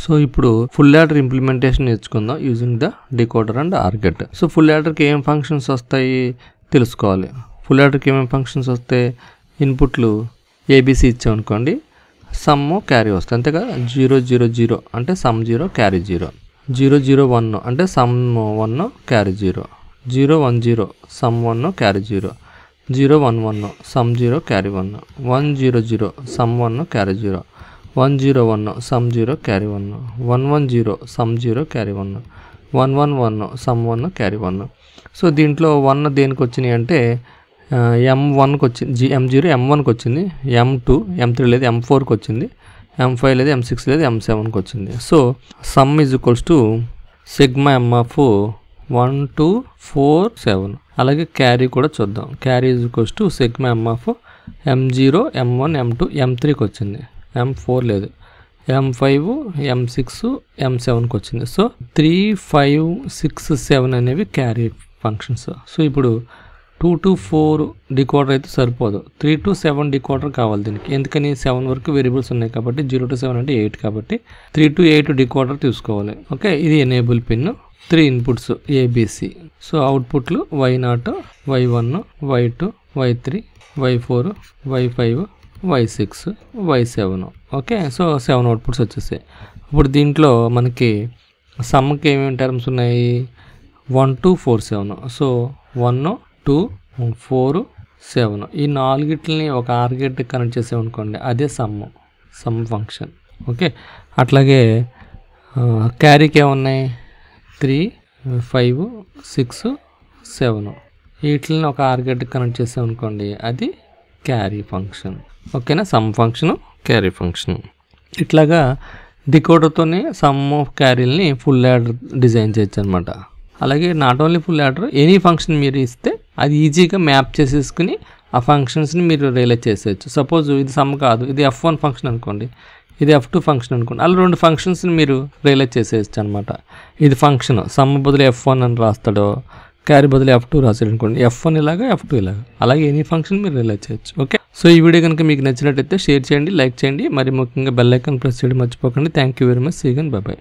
So ఇప్పుడు full adder implementation నేర్చుకుందాం using the decoder and or gate. So full యాడర్కి ఏం ఫంక్షన్స్ వస్తాయి తెలుసుకోవాలి. ఫుల్ యాడర్కి ఏమేమి ఫంక్షన్స్ వస్తాయి, ఇన్పుట్లు ఏబీసీ ఇచ్చామనుకోండి, సమ్ క్యారీ వస్తుంది అంతేగా. 0 0 0 అంటే సమ్ 0 క్యారీ 0, 0 0 1 అంటే some 1 carry 0, 0 1 0 some 1 carry 0, 0 1 1 some 0 carry 1, 1 0 0 some 1 carry 0, 1 0 1 some 0 carry 1, 1 1 0 some 0 carry 1, 1 1 1 some 1 carry 1. So దీంట్లో 1 దేనికి వచ్చినాయి అంటే M1కి వచ్చింది, M0 M1కి వచ్చింది, M2 M3 లేదు M4కి వచ్చింది, M5 లేదు M6 లేదు M7కి వచ్చింది. So some is equals to sigma M of 1 2 4 7. అలాగే క్యారీ కూడా చూద్దాం. Carry is equals to sigma M of M0 M1 M2 M3కి వచ్చింది, M4 లేదు, M5 M6 M7కి వచ్చింది. సో 3 5 6 7 అనేవి క్యారీ ఫంక్షన్స్. సో ఇప్పుడు 2 to 4 డికోడర్ అయితే సరిపోదు, 3 to 7 డికోడర్ కావాలి దీనికి. ఎందుకని 7 వరకు వేరియబుల్స్ ఉన్నాయి కాబట్టి, 0 to 7 అంటే 8 కాబట్టి 3 to 8 డికోడర్ తీసుకోవాలి. ఓకే, ఇది enable pin, 3 inputs ABC. So అవుట్పుట్లు Y0 Y1 Y2 Y3 Y4 Y5 Y6 Y7. Okay, so 7 outputs వచ్చేసాయి. ఇప్పుడు దీంట్లో మనకి సమ్కి ఏమేమి టర్మ్స్ ఉన్నాయి, 1 2 4 7. సో 1 2 4 7 ఈ నాలుగిట్లని ఒక ఆర్ గేట్ కనెక్ట్ చేసామనుకోండి, అదే సమ్ ఫంక్షన్. ఓకే, అట్లాగే క్యారీకి ఏమున్నాయి 3 5 6 7 వీటిని ఒక ఆర్ గేట్ కనెక్ట్ చేసామనుకోండి, అది క్యారీ ఫంక్షన్. ఓకేనా, సమ్ ఫంక్షన్ క్యారీ ఫంక్షన్. ఇట్లాగా డికోడర్తోనే సమ్ ఆఫ్ క్యారీలని ఫుల్ యాడర్ డిజైన్ చేయొచ్చు అనమాట. అలాగే not only full adder, any function మీరు ఇస్తే అది ఈజీగా మ్యాప్ చేసేసుకుని ఆ ఫంక్షన్స్ని మీరు రియలైజ్ చేసేయచ్చు. సపోజ్ ఇది సమ్ కాదు, ఇది F1 ఫంక్షన్ అనుకోండి, ఇది F2 ఫంక్షన్ అనుకోండి, అలా 2 ఫంక్షన్స్ని మీరు రియలైజ్ చేసేయచ్చు అనమాట. ఇది ఫంక్షన్ సమ్ బదులు F1 అని రాస్తాడో, క్యారీ బదులు F2 రాసాడు అనుకోండి, F1 ఇలాగా F2 ఇలాగా, అలాగే ఎనీ ఫంక్షన్ మీరు రియలైజ్ చేయొచ్చు. ఓకే, సో ఈ వీడియో కనుక మీకు నచ్చినట్టయితే షేర్ చేయండి, లైక్ చేయండి, మరి ముఖ్యంగా బెల్ ఐకాన్ ప్రెస్ చేయడం మర్చిపోకండి. Thank you very much. See you again, bye by.